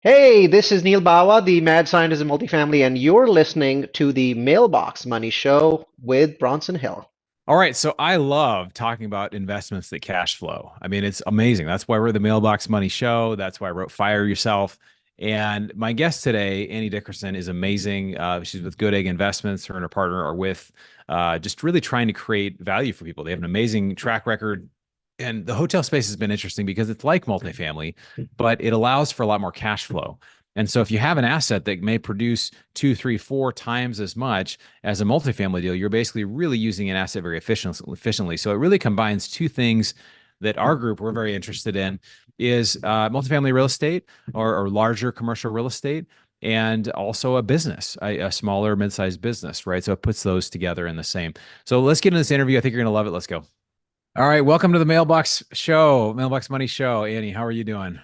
Hey, this is Neil Bawa, the mad scientist of multifamily, and you're listening to the Mailbox Money Show with Bronson Hill. All right, so I love talking about investments that cash flow. I mean, it's amazing. That's why we're the Mailbox Money Show. That's why I wrote Fire Yourself. And my guest today, Annie Dickerson, is amazing. She's with Goodegg Investments. Her and her partner are with just really trying to create value for people. They have an amazing track record. And the hotel space has been interesting because it's like multifamily, but it allows for a lot more cash flow. And so if you have an asset that may produce two, three, four times as much as a multifamily deal, you're basically really using an asset very efficiently. So it really combines two things that our group we're very interested in is multifamily real estate or larger commercial real estate and also a business, a smaller mid-sized business, right? So it puts those together in the same. So let's get into this interview. I think you're going to love it. Let's go. All right. Welcome to the Mailbox Show, Mailbox Money Show. Annie, how are you doing?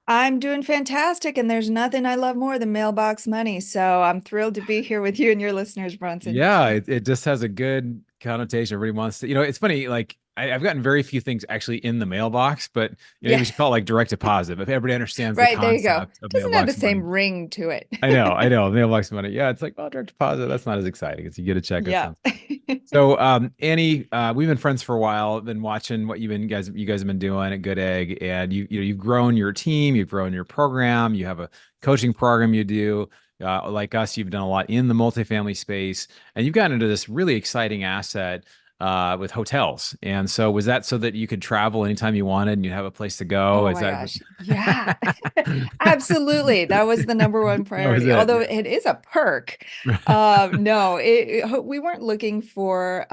I'm doing fantastic, and there's nothing I love more than mailbox money. So I'm thrilled to be here with you and your listeners, Bronson. Yeah, it just has a good connotation. Everybody wants to, it's funny, like I've gotten very few things actually in the mailbox, but maybe Yeah, we should call it like direct deposit. If everybody understands the right. There you go. concept of Doesn't have the mailbox same money. ring to it. I know, mailbox money. Yeah, it's like, well, direct deposit, that's not as exciting as you get a check. That Yeah. sounds fun. So, Annie, we've been friends for a while. Been watching what you guys have been doing at Good Egg, and you've grown your team, you've grown your program, you have a coaching program you do. Like us, you've done a lot in the multifamily space, and you've gotten into this really exciting asset with hotels. And so, was that so that you could travel anytime you wanted and you have a place to go? Oh Is my that gosh. Yeah. Absolutely. That was the number one that was priority. it? Although Yeah. it is a perk. No, we weren't looking for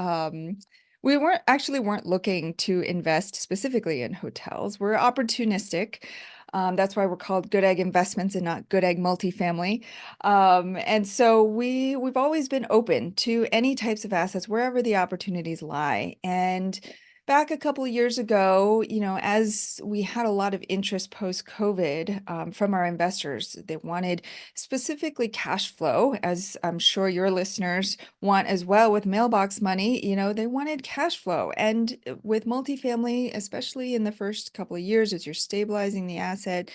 we weren't looking to invest specifically in hotels. We're opportunistic. That's why we're called Good Egg Investments and not Good Egg Multifamily. And so we've always been open to any types of assets wherever the opportunities lie. And back a couple of years ago, as we had a lot of interest post-COVID from our investors, they wanted specifically cash flow, as I'm sure your listeners want as well with mailbox money. They wanted cash flow. And with multifamily, especially in the first couple of years, as you're stabilizing the asset,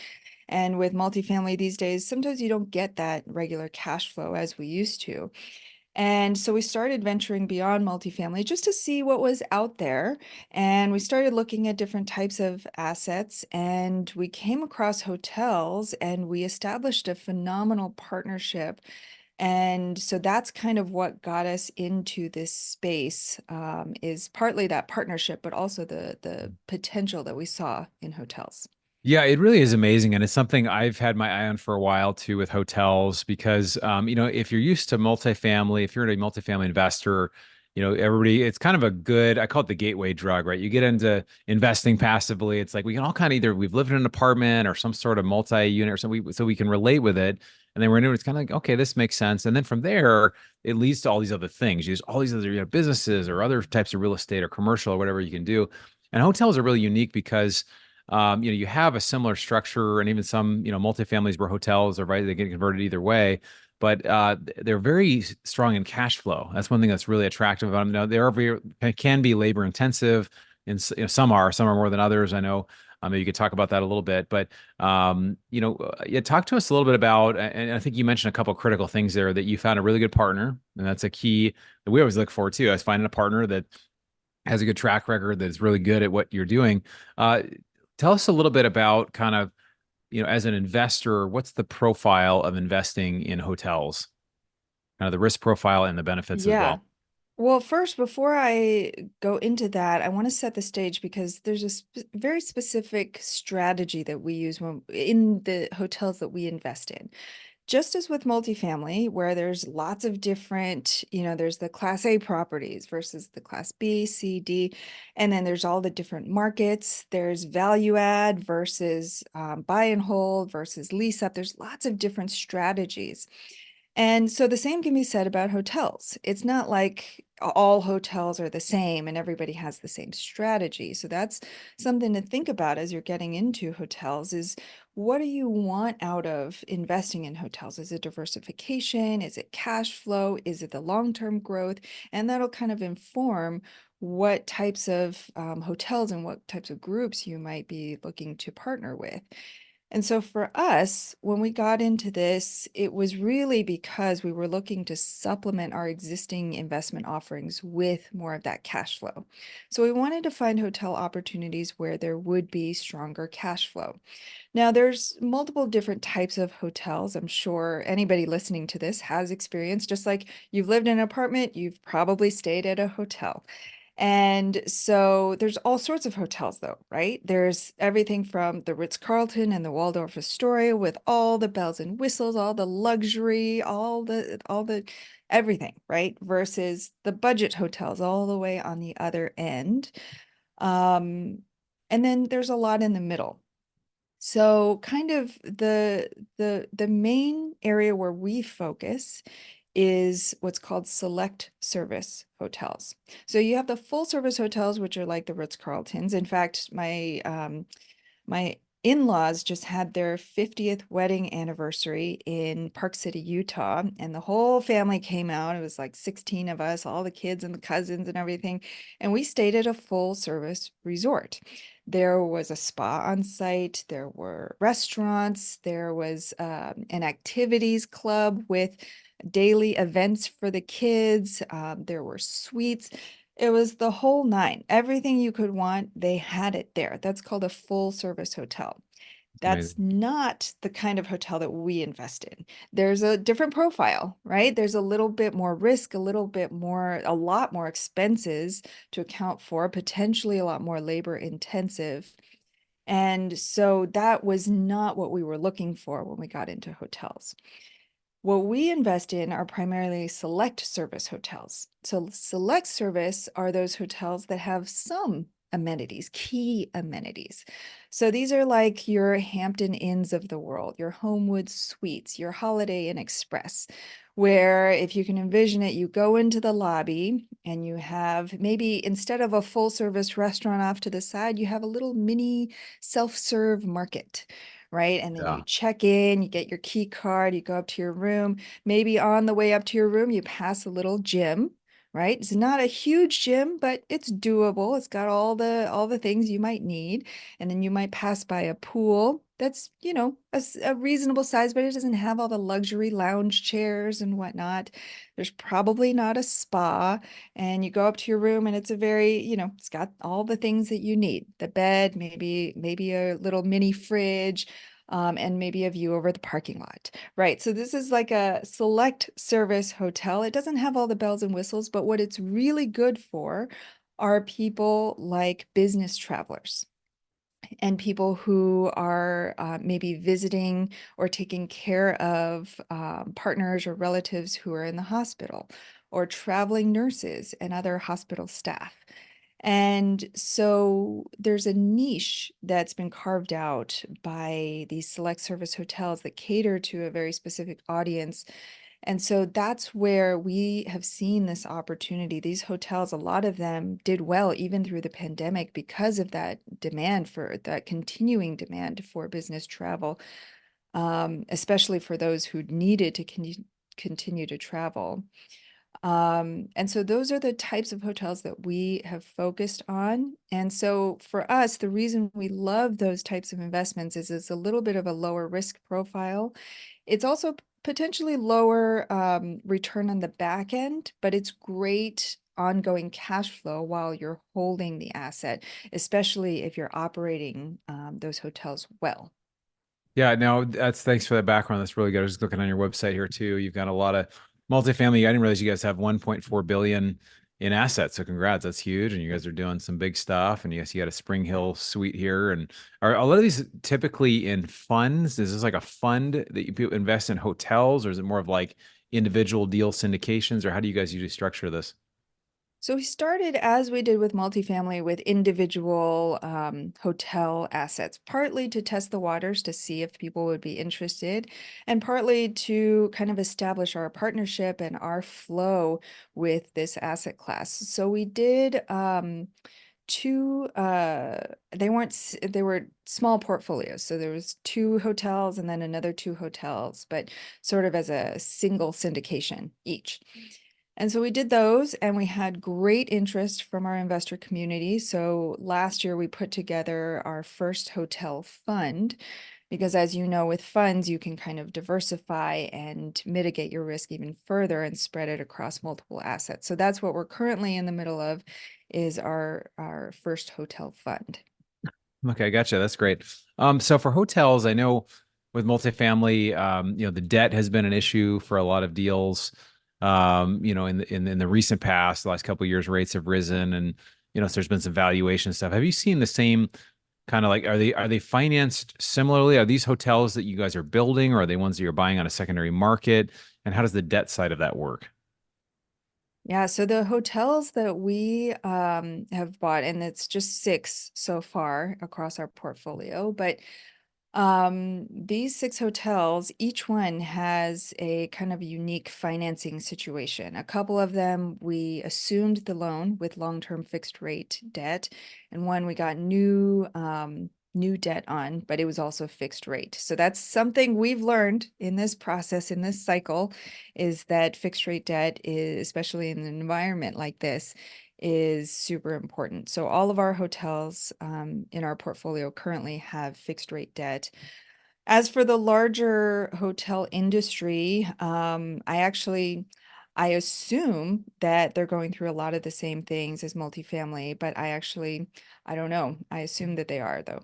and with multifamily these days, sometimes you don't get that regular cash flow as we used to. And so we started venturing beyond multifamily just to see what was out there. And we started looking at different types of assets, and we came across hotels, and we established a phenomenal partnership. And so that's kind of what got us into this space, is partly that partnership, but also the potential that we saw in hotels. Yeah, it really is amazing. And it's something I've had my eye on for a while too with hotels because, if you're used to multifamily, if you're a multifamily investor, everybody, it's kind of a good, I call it the gateway drug, right? You get into investing passively. It's like we can all kind of either we've lived in an apartment or some sort of multi-unit or something, so we can relate with it. And then we're into it. It's kind of like, okay, this makes sense. And then from there, it leads to all these other things. Use all these other businesses or other types of real estate or commercial or whatever you can do. And hotels are really unique because you have a similar structure and even some, multifamilies were hotels or right, they get converted either way, but they're very strong in cash flow. That's one thing that's really attractive about them. Now, can be labor intensive, and some are more than others. I know. Maybe you could talk about that a little bit, but yeah, talk to us a little bit about. And I think you mentioned a couple critical things there that you found a really good partner, and that's a key that we always look for too. Is finding a partner that has a good track record that is really good at what you're doing. Uh, Tell us a little bit about kind of, as an investor, what's the profile of investing in hotels, kind of the risk profile and the benefits as Yeah. well. Well, first, before I go into that, I want to set the stage because there's a very specific strategy that we use when in the hotels that we invest in. Just as with multifamily, where there's lots of different, there's the Class A properties versus the Class B, C, D, and then there's all the different markets. There's value add versus buy and hold versus lease up. There's lots of different strategies. And so the same can be said about hotels. It's not like all hotels are the same and everybody has the same strategy. So that's something to think about as you're getting into hotels is what do you want out of investing in hotels? Is it diversification? Is it cash flow? Is it the long-term growth? And that'll kind of inform what types of hotels and what types of groups you might be looking to partner with. And so for us, when we got into this, it was really because we were looking to supplement our existing investment offerings with more of that cash flow. So we wanted to find hotel opportunities where there would be stronger cash flow. Now, there's multiple different types of hotels. I'm sure anybody listening to this has experience. Just like you've lived in an apartment, you've probably stayed at a hotel. And so there's all sorts of hotels though, right? There's everything from the Ritz-Carlton and the Waldorf Astoria with all the bells and whistles, all the luxury, all the everything, right? Versus the budget hotels all the way on the other end. Um, and then there's a lot in the middle. So kind of the main area where we focus is what's called select service hotels. So you have the full service hotels, which are like the Ritz-Carltons. In fact, my in-laws just had their 50th wedding anniversary in Park City, Utah, and the whole family came out. It was like 16 of us, all the kids and the cousins and everything. And we stayed at a full service resort. There was a spa on site, there were restaurants, there was an activities club with daily events for the kids. There were suites. It was the whole nine. Everything you could want, they had it there. That's called a full service hotel. It's That's amazing. not the kind of hotel that we invest in. There's a different profile, right? There's a little bit more risk, a lot more expenses to account for, potentially a lot more labor intensive. And so that was not what we were looking for when we got into hotels. What we invest in are primarily select service hotels. So select service are those hotels that have some amenities, key amenities. So these are like your Hampton Inns of the world, your Homewood Suites, your Holiday Inn Express, where if you can envision it, you go into the lobby and you have maybe instead of a full service restaurant off to the side, you have a little mini self-serve market, right? And then you Yeah. check in, you get your key card, you go up to your room. Maybe on the way up to your room, you pass a little gym, right? It's not a huge gym, but it's doable. It's got all the things you might need. And then you might pass by a pool that's, a reasonable size, but it doesn't have all the luxury lounge chairs and whatnot. There's probably not a spa. And you go up to your room and it's a very, it's got all the things that you need. The bed, maybe a little mini fridge, and maybe a view over the parking lot, right? So this is like a select service hotel. It doesn't have all the bells and whistles, but what it's really good for are people like business travelers and people who are maybe visiting or taking care of partners or relatives who are in the hospital, or traveling nurses and other hospital staff. And so there's a niche that's been carved out by these select service hotels that cater to a very specific audience. And so that's where we have seen this opportunity. These hotels, a lot of them did well even through the pandemic because of that demand, for that continuing demand for business travel, especially for those who needed to continue to travel. And so those are the types of hotels that we have focused on. And so for us, the reason we love those types of investments is it's a little bit of a lower risk profile. It's also potentially lower return on the back end, but it's great ongoing cash flow while you're holding the asset, especially if you're operating those hotels well. Yeah, no, that's thanks for that background. That's really good. I was just looking on your website here too. You've got a lot of multifamily. I didn't realize you guys have 1.4 billion in assets. So congrats, that's huge. And you guys are doing some big stuff. And yes, you got a Spring Hill suite here. And are a lot of these typically in funds? Is this like a fund that you invest in hotels, or is it more of like individual deal syndications, or how do you guys usually structure this? So we started, as we did with multifamily, with individual hotel assets, partly to test the waters to see if people would be interested, and partly to kind of establish our partnership and our flow with this asset class. So we did two, they were small portfolios. So there was two hotels and then another two hotels, but sort of as a single syndication each. And so we did those and we had great interest from our investor community. So last year we put together our first hotel fund. because as you know, with funds, you can kind of diversify and mitigate your risk even further and spread it across multiple assets. So that's what we're currently in the middle of, is our first hotel fund. Okay, gotcha. That's great. So for hotels, I know with multifamily, the debt has been an issue for a lot of deals. In the recent past, the last couple of years, rates have risen, and so there's been some valuation stuff. Have you seen the same kind of like, are they financed similarly? Are these hotels that you guys are building, or are they ones that you're buying on a secondary market? And how does the debt side of that work? Yeah, so the hotels that we have bought, and it's just 6 so far across our portfolio, but these 6 hotels, each one has a kind of unique financing situation. A couple of them, we assumed the loan with long-term fixed rate debt, and one we got new debt on, but it was also fixed rate. So that's something we've learned in this process, in this cycle, is that fixed rate debt is, especially in an environment like this, is super important. So all of our hotels in our portfolio currently have fixed rate debt. As for the larger hotel industry, I assume that they're going through a lot of the same things as multifamily, but I don't know. I assume that they are, though.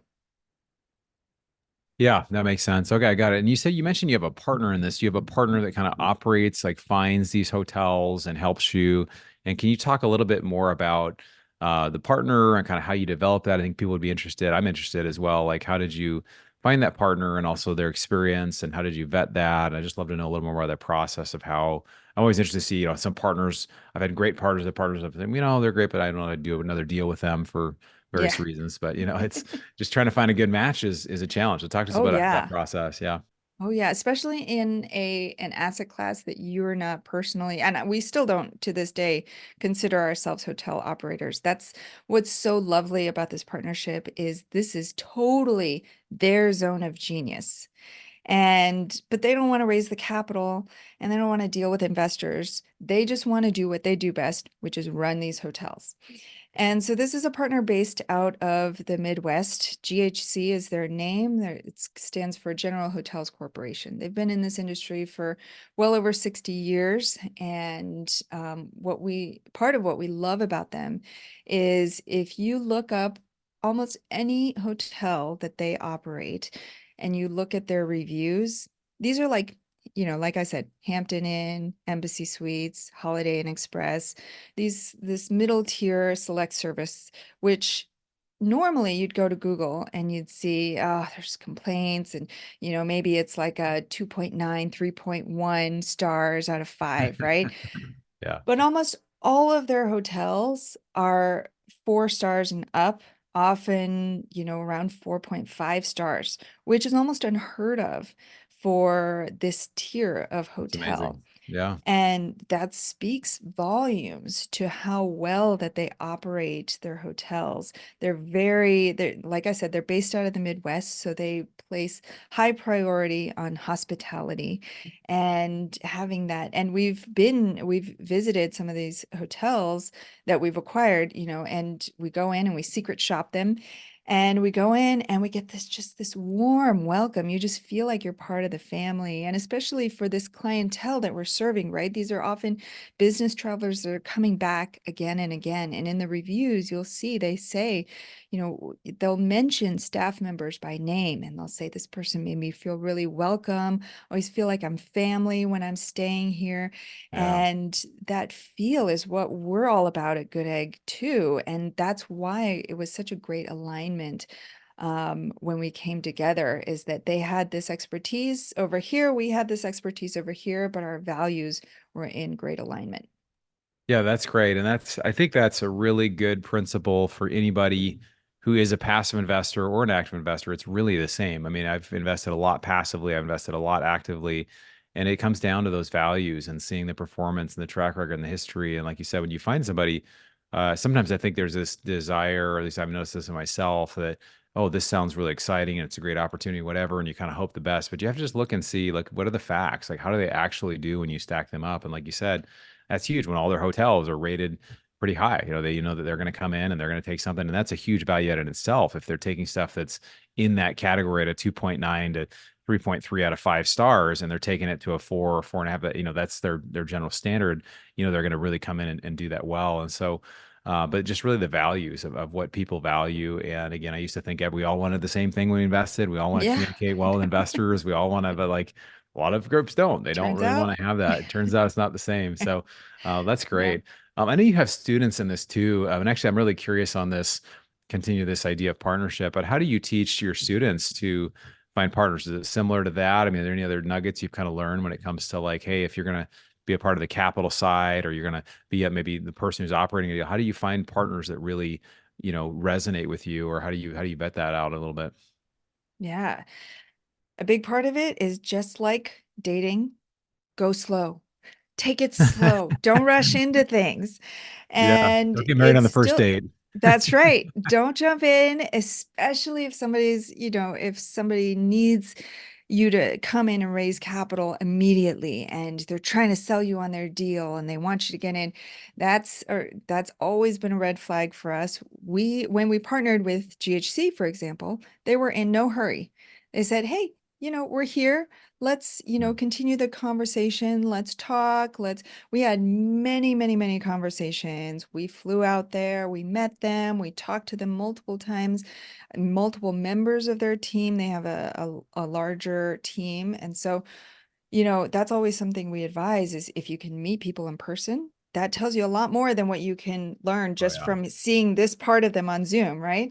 Yeah, that makes sense. Okay, I got it. And you mentioned you have a partner in this. Do you have a partner that kind of operates, like finds these hotels and helps you? And can you talk a little bit more about the partner and kind of how you develop that? I think people would be interested. I'm interested as well. Like, how did you find that partner and also their experience, and how did you vet that? I just love to know a little more about that process of how. I'm always interested to see, some partners. I've had great partners. The partners have, they're great, but I don't know how to do another deal with them for Yeah. various reasons. But it's just trying to find a good match is a challenge. So talk to us Oh, about that yeah. process. Yeah. Oh yeah, especially in an asset class that you're not personally, and we still don't to this day consider ourselves hotel operators. That's what's so lovely about this partnership, is this is totally their zone of genius. And but they don't want to raise the capital, and they don't want to deal with investors. They just want to do what they do best, which is run these hotels. And so this is a partner based out of the Midwest. GHC is their name. It stands for General Hotels Corporation. They've been in this industry for well over 60 years. And part of what we love about them is, if you look up almost any hotel that they operate and you look at their reviews, these are like, like I said, Hampton Inn, Embassy Suites, Holiday Inn Express, this middle tier select service, which normally you'd go to Google and you'd see, there's complaints, and maybe it's like a 2.9, 3.1 stars out of 5, right? Yeah. But almost all of their hotels are 4 stars and up, often, around 4.5 stars, which is almost unheard of for this tier of It's hotel. amazing. Yeah. And that speaks volumes to how well that they operate their hotels. They're like I said, they're based out of the Midwest, so they place high priority on hospitality and having that. And we've visited some of these hotels that we've acquired, and we go in and we secret shop them. And we go in and we get this warm welcome. You just feel like you're part of the family. And especially for this clientele that we're serving, right? These are often business travelers that are coming back again and again. And in the reviews, you'll see they say, they'll mention staff members by name, and they'll say, this person made me feel really welcome. Always feel like I'm family when I'm staying here. Yeah. And that feel is what we're all about at Good Egg too. And that's why it was such a great alignment when we came together, is that they had this expertise over here, we had this expertise over here, but our values were in great alignment. Yeah, that's great. And I think that's a really good principle for anybody who is a passive investor or an active investor. It's really the same. I mean, I've invested a lot passively, I've invested a lot actively, and it comes down to those values and seeing the performance and the track record and the history. And like you said, when you find somebody, sometimes I think there's this desire, or at least I've noticed this in myself, that, oh, this sounds really exciting and it's a great opportunity, whatever. And you kind of hope the best, but you have to just look and see, like, what are the facts? Like, how do they actually do when you stack them up? And like you said, that's huge when all their hotels are rated pretty high. You know that they're going to come in and they're going to take something, and that's a huge value add in itself. If they're taking stuff that's in that category at a 2.9 to 3.3 out of 5 stars, and they're taking it to a 4 or 4.5, that's their general standard. They're going to really come in and do that well. And so, but just really the values of what people value. And again, I used to think we all wanted the same thing when we invested. We all want to Yeah, communicate well with investors. We all want to, but like a lot of groups don't. They don't turns really out. want to have that. It turns out it's not the same. So that's Yeah. great. I know you have students in this too. And actually, I'm really curious on this, continue this idea of partnership, but how do you teach your students to find partners? Is it similar to that? I mean, are there any other nuggets you've kind of learned when it comes to like, hey, if you're going to be a part of the capital side, or you're going to be maybe the person who's operating it, how do you find partners that really, resonate with you, or how do you vet that out a little bit? Yeah. A big part of it is just like dating, go slow. Take it slow. Don't rush into things. Yeah. And Don't get married on it's the first still, date. that's right. Don't jump in, especially if if somebody needs you to come in and raise capital immediately and they're trying to sell you on their deal and they want you to get in. That's always been a red flag for us. When we partnered with GHC, for example, they were in no hurry. They said, "Hey, we're here. Let's, continue the conversation. Let's talk. We had many, many, many conversations. We flew out there, we met them, we talked to them multiple times, multiple members of their team. They have a larger team. And so, that's always something we advise is if you can meet people in person, that tells you a lot more than what you can learn Oh just yeah. from seeing this part of them on Zoom, right?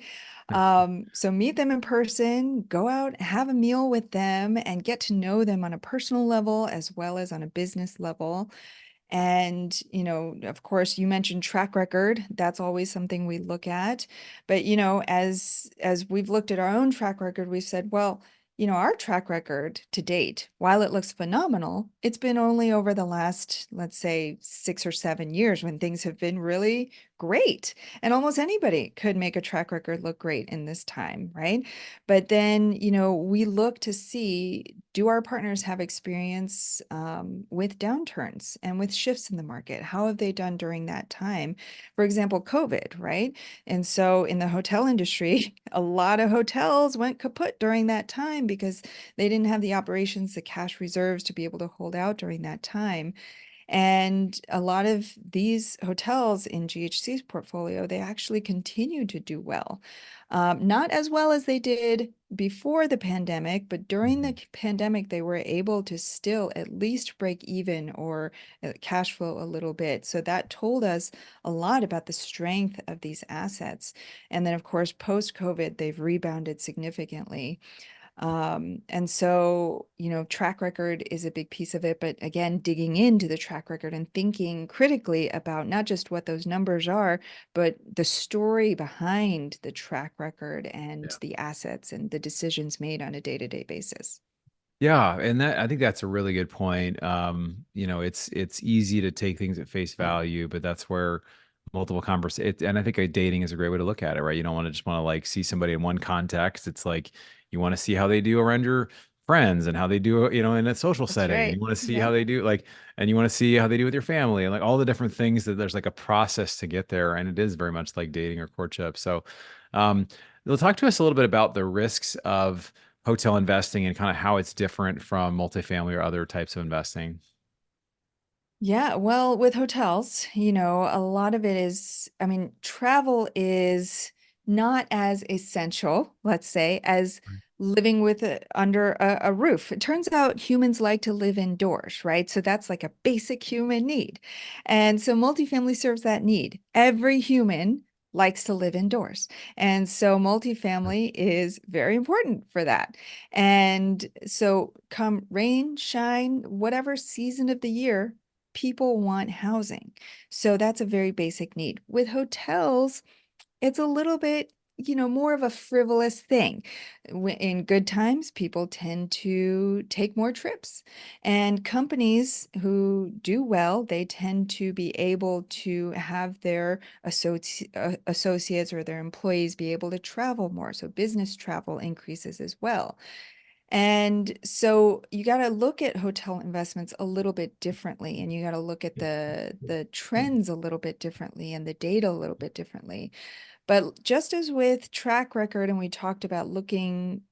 So meet them in person, go out, have a meal with them, and get to know them on a personal level as well as on a business level. And, of course, you mentioned track record. That's always something we look at. But, as we've looked at our own track record, we've said, well, our track record to date, while it looks phenomenal, it's been only over the last, let's say, 6 or 7 years when things have been really great. And almost anybody could make a track record look great in this time, right? But then, we look to see, do our partners have experience with downturns and with shifts in the market? How have they done during that time? For example, COVID, right? And so in the hotel industry, a lot of hotels went kaput during that time because they didn't have the operations, the cash reserves to be able to hold out during that time. And a lot of these hotels in GHC's portfolio, they actually continue to do well. Not as well as they did before the pandemic, but during the pandemic, they were able to still at least break even or cash flow a little bit. So that told us a lot about the strength of these assets. And then, of course, post-COVID, they've rebounded significantly. And so, track record is a big piece of it. But again, digging into the track record and thinking critically about not just what those numbers are, but the story behind the track record and the assets and the decisions made on a day-to-day basis. Yeah, and I think that's a really good point. It's easy to take things at face value, but that's where multiple conversations. And I think dating is a great way to look at it, right? You don't want to just want to like see somebody in one context. It's like you want to see how they do around your friends and how they do, in a social That's setting. And right. you want to see how Yep. they do, like, and you want to see how they do with your family and like all the different things that there's like a process to get there. And it is very much like dating or courtship. So, um, they'll talk to us a little bit about the risks of hotel investing and kind of how it's different from multifamily or other types of investing. Yeah, well, with hotels, a lot of it is, I mean, travel is not as essential, let's say, as living under a roof. It turns out humans like to live indoors, right? So that's like a basic human need. And so multifamily serves that need. Every human likes to live indoors. And so multifamily is very important for that. And so come rain, shine, whatever season of the year, people want housing. So that's a very basic need. With hotels, it's a little bit, more of a frivolous thing. In good times, people tend to take more trips. And companies who do well, they tend to be able to have their associates or their employees be able to travel more. So business travel increases as well. And so you got to look at hotel investments a little bit differently, and you got to look at the trends a little bit differently and the data a little bit differently. But just as with track record, and we talked about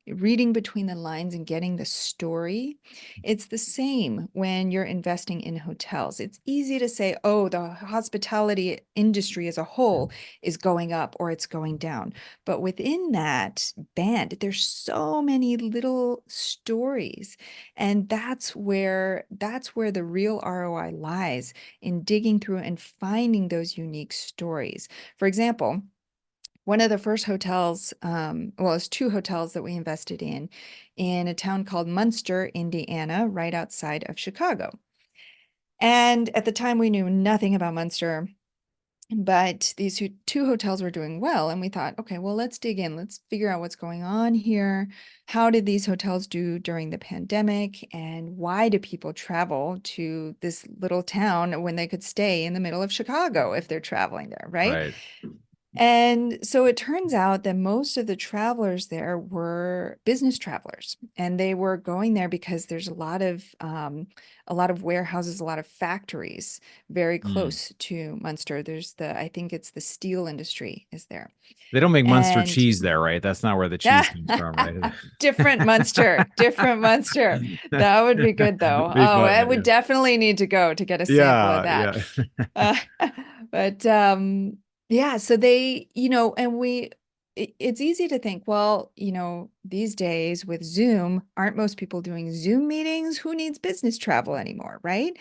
reading between the lines and getting the story, it's the same when you're investing in hotels. It's easy to say, oh, the hospitality industry as a whole is going up or it's going down. But within that band, there's so many little stories. And that's where the real ROI lies, in digging through and finding those unique stories. For example, one of the first hotels, well, it's two hotels that we invested in a town called Munster, Indiana, right outside of Chicago. And at the time, we knew nothing about Munster, but these two hotels were doing well. And we thought, okay, well, let's dig in. Let's figure out what's going on here. How did these hotels do during the pandemic? And why do people travel to this little town when they could stay in the middle of Chicago if they're traveling there, right? Right. And so it turns out that most of the travelers there were business travelers, and they were going there because there's a lot of warehouses, a lot of factories very Mm. close to Munster. I think it's the steel industry is there. They don't make Munster And cheese there, right? That's not where the cheese yeah, comes from, right? different Munster, different Munster. That would be good though. Be Oh, I fun, would definitely need to go to get a sample of yeah, that. yeah. Uh, but yeah, so they, and it's easy to think, well, these days with Zoom, aren't most people doing Zoom meetings? Who needs business travel anymore, right?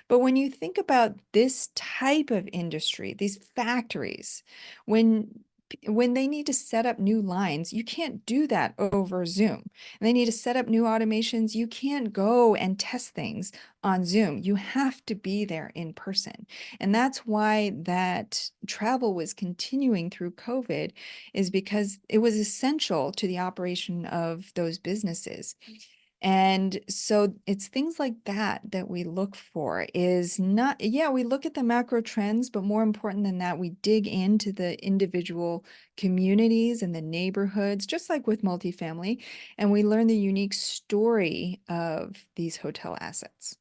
But when you think about this type of industry, these factories, when when they need to set up new lines, you can't do that over Zoom. And they need to set up new automations. You can't go and test things on Zoom. You have to be there in person. And that's why that travel was continuing through COVID, is because it was essential to the operation of those businesses. And so it's things like that that we look for. Is not, yeah, we look at the macro trends, but more important than that, we dig into the individual communities and the neighborhoods, just like with multifamily, and we learn the unique story of these hotel assets.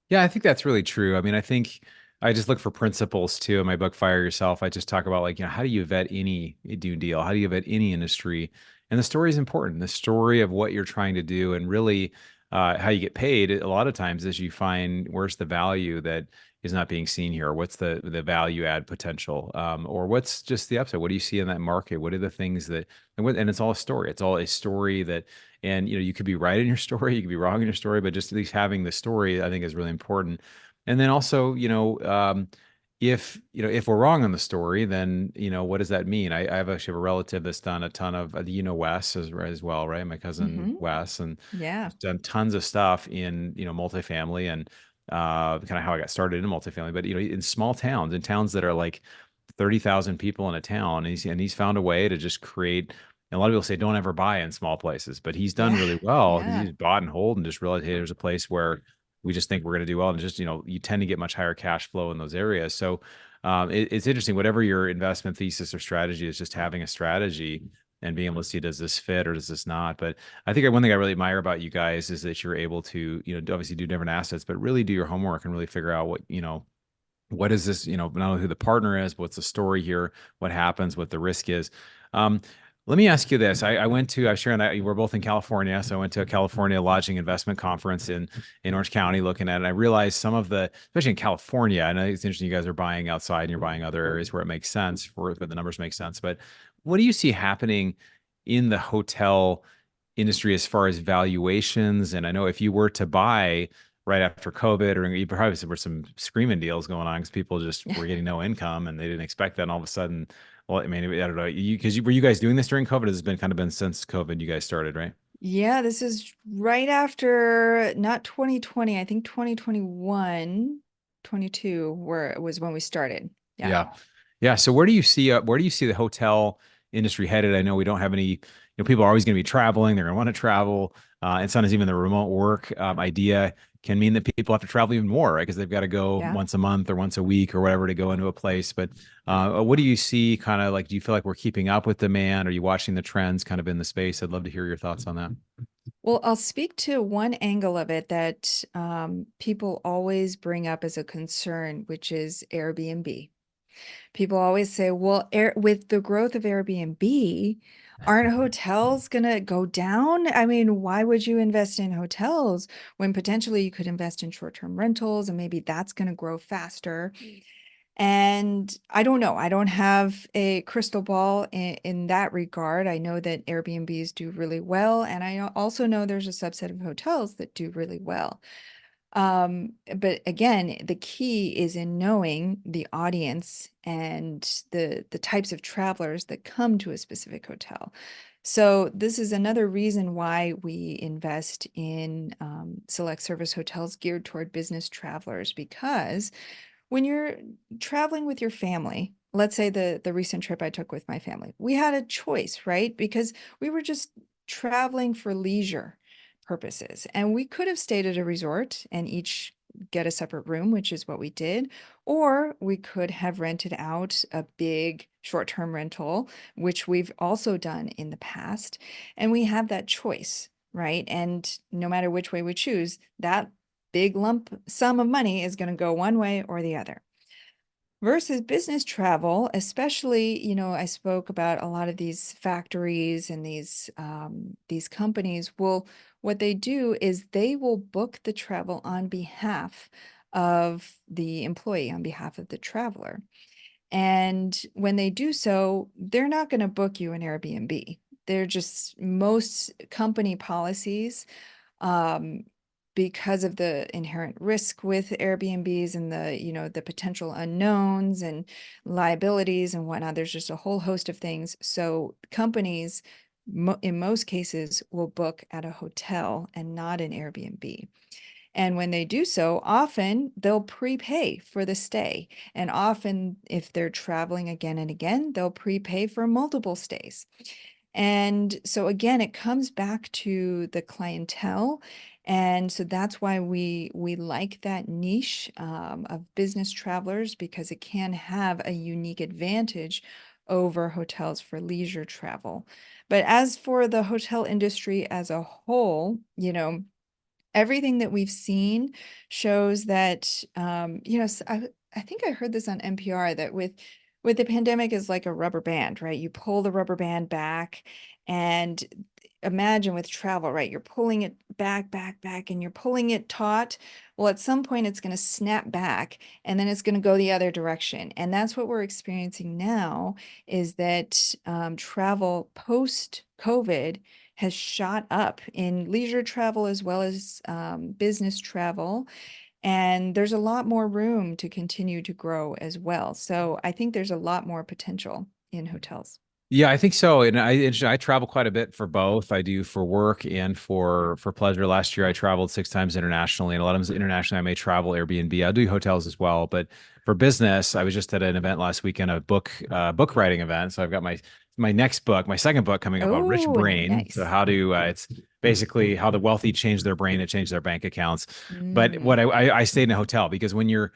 Yeah, I think that's really true. I mean, I think I just look for principles too. In my book, Fire Yourself, I just talk about like, how do you vet any do deal? How do you vet any industry? And the story is important. The story of what you're trying to do, and really how you get paid. A lot of times, is you find where's the value that is not being seen here, or what's the value add potential, or what's just the upside. What do you see in that market? What are the things that, and it's all a story. It's all a story that, and you could be right in your story, you could be wrong in your story, but just at least having the story, I think, is really important. And then also, if we're wrong on the story, then what does that mean? I have actually have a relative that's done a ton of Wes as well, right? My cousin Hmm. Wes, and Yeah. has done tons of stuff in multifamily, and kind of how I got started in multifamily. But in small towns, in towns that are like 30,000 people in a town, and he's found a way to just create. And a lot of people say don't ever buy in small places, but he's done Yeah. really well because Yeah. he's bought and hold and just realized, hey, there's a place where we just think we're going to do well, and just you tend to get much higher cash flow in those areas. So it's interesting. Whatever your investment thesis or strategy is, just having a strategy and being able to see, does this fit or does this not? But I think one thing I really admire about you guys is that you're able to obviously do different assets, but really do your homework and really figure out what is this, not only who the partner is, but what's the story here, what happens, what the risk is. Um, Let me ask you this. I went to, I was sharing that we're both in California. So I went to a California lodging investment conference in Orange County looking at it. And I realized some of the, especially in California, I know it's interesting you guys are buying outside and you're buying other areas where it makes sense, where the numbers make sense. But what do you see happening in the hotel industry as far as valuations? And I know if you were to buy right after COVID, or you probably there were some screaming deals going on because people just were getting no income and they didn't expect that. And all of a sudden, well, I mean, I don't know, were you guys doing this during COVID? It's been kind of been since COVID you guys started, right? Yeah, this is right after, not 2020, I think 2021, 22, where it was when we started. Yeah. Yeah. Yeah. So where do you see the hotel industry headed? I know we don't have any, people are always going to be traveling. They're going to want to travel. And sometimes even the remote work idea can mean that people have to travel even more, right? Because they've got to go Yeah. once a month or once a week or whatever to go into a place. But what do you see kind of like, do you feel like we're keeping up with demand? Are you watching the trends kind of in the space? I'd love to hear your thoughts on that. Well, I'll speak to one angle of it that people always bring up as a concern, which is Airbnb. People always say, well, with the growth of Airbnb, aren't hotels going to go down? I mean, why would you invest in hotels when potentially you could invest in short-term rentals and maybe that's going to grow faster? And I don't know. I don't have a crystal ball in that regard. I know that Airbnbs do really well, and I also know there's a subset of hotels that do really well. But again, the key is in knowing the audience and the types of travelers that come to a specific hotel. So this is another reason why we invest in select service hotels geared toward business travelers, because when you're traveling with your family, let's say the recent trip I took with my family, we had a choice, right? Because we were just traveling for leisure purposes. And we could have stayed at a resort and each get a separate room, which is what we did. Or we could have rented out a big short-term rental, which we've also done in the past. And we have that choice, right? And no matter which way we choose, that big lump sum of money is going to go one way or the other. Versus business travel, especially, I spoke about a lot of these factories and these companies will, what they do is they will book the travel on behalf of the employee, on behalf of the traveler. And when they do so, they're not going to book you an Airbnb. They're just most company policies, um, because of the inherent risk with Airbnbs and the potential unknowns and liabilities and whatnot. There's just a whole host of things. So companies, in most cases, will book at a hotel and not an Airbnb. And when they do so, often they'll prepay for the stay. And often, if they're traveling again and again, they'll prepay for multiple stays. And so again, it comes back to the clientele. And so that's why we like that niche of business travelers, because it can have a unique advantage over hotels for leisure travel. But as for the hotel industry as a whole, everything that we've seen shows that, I think I heard this on NPR that with the pandemic is like a rubber band, right? You pull the rubber band back, and imagine with travel, right? You're pulling it back, back, back, and you're pulling it taut. Well, at some point it's going to snap back and then it's going to go the other direction. And that's what we're experiencing now, is that travel post COVID has shot up in leisure travel as well as business travel. And there's a lot more room to continue to grow as well. So I think there's a lot more potential in hotels. Yeah, I think so. And I travel quite a bit for both. I do for work and for pleasure. Last year I traveled 6 times internationally, and a lot of times internationally I may travel Airbnb. I do hotels as well, but for business, I was just at an event last weekend, a book writing event. So I've got my next book, my second book coming up, on Rich Oh, Brain. So nice. how do it's basically how the wealthy change their brain to change their bank accounts. But what Mm, I stayed in a hotel because when you're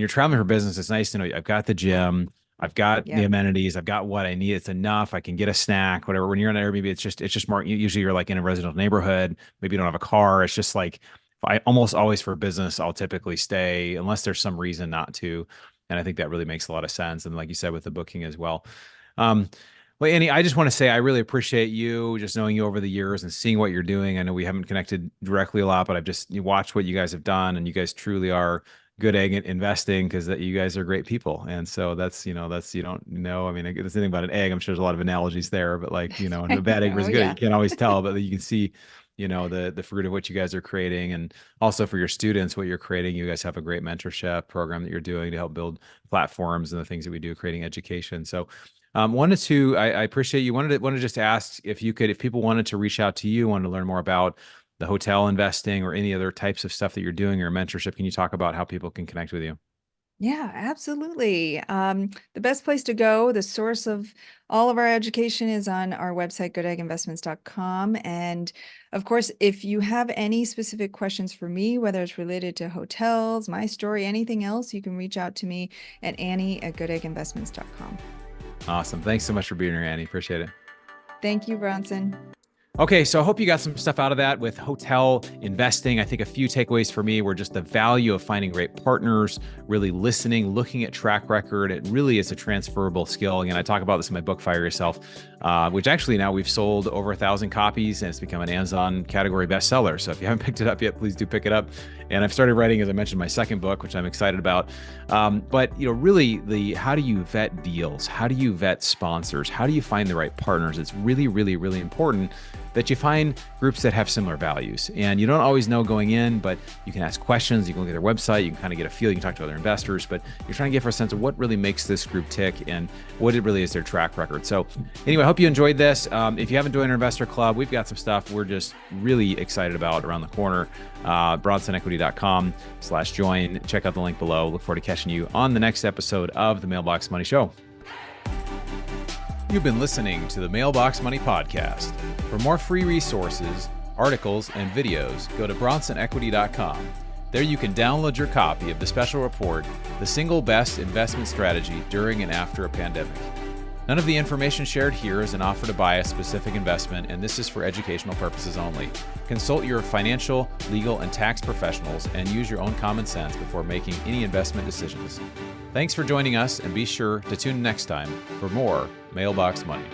traveling for business, it's nice to know I've got the gym. I've got the yep. amenities. I've got what I need. It's enough. I can get a snack, whatever. When you're on Airbnb, it's just more. Usually, you're like in a residential neighborhood. Maybe you don't have a car. It's just like I almost always for business. I'll typically stay unless there's some reason not to, and I think that really makes a lot of sense. And like you said, with the booking as well. Um, well, Annie, I just want to say I really appreciate you just knowing you over the years and seeing what you're doing. I know we haven't connected directly a lot, but I've just watched what you guys have done, and you guys truly are good egg investing because that you guys are great people. And so that's you don't know. I mean, there's anything about an egg. I'm sure there's a lot of analogies there, but like, and a bad egg Oh, versus good egg, yeah. you can't always tell, but you can see, the fruit of what you guys are creating. And also for your students, what you're creating. You guys have a great mentorship program that you're doing to help build platforms and the things that we do, creating education. So I appreciate you. Wanted to just ask if you could, if people wanted to reach out to you, wanted to learn more about the hotel investing or any other types of stuff that you're doing or mentorship, can you talk about how people can connect with you? Yeah, absolutely. The best place to go, the source of all of our education is on our website, goodegginvestments.com. And of course, if you have any specific questions for me, whether it's related to hotels, my story, anything else, you can reach out to me at Annie@goodegginvestments.com. Awesome. Thanks so much for being here, Annie. Appreciate it. Thank you, Bronson. Okay, so I hope you got some stuff out of that with hotel investing. I think a few takeaways for me were just the value of finding great partners, really listening, looking at track record. It really is a transferable skill. Again, I talk about this in my book, Fire Yourself, which actually now we've sold over 1,000 copies and it's become an Amazon category bestseller. So if you haven't picked it up yet, please do pick it up. And I've started writing, as I mentioned, my second book, which I'm excited about. But really, how do you vet deals? How do you vet sponsors? How do you find the right partners? It's really, really, really important that you find groups that have similar values. And you don't always know going in, but you can ask questions, you can look at their website, you can kind of get a feel, you can talk to other investors, but you're trying to get for a sense of what really makes this group tick and what it really is their track record. So anyway, I hope you enjoyed this. If you haven't joined our investor club, we've got some stuff we're just really excited about around the corner. BronsonEquity.com/join. Check out the link below. Look forward to catching you on the next episode of the Mailbox Money Show. You've been listening to the Mailbox Money Podcast. For more free resources, articles, and videos, go to BronsonEquity.com. There you can download your copy of the special report, The Single Best Investment Strategy During and After a Pandemic. None of the information shared here is an offer to buy a specific investment, and this is for educational purposes only. Consult your financial, legal, and tax professionals and use your own common sense before making any investment decisions. Thanks for joining us, and be sure to tune in next time for more Mailbox Money.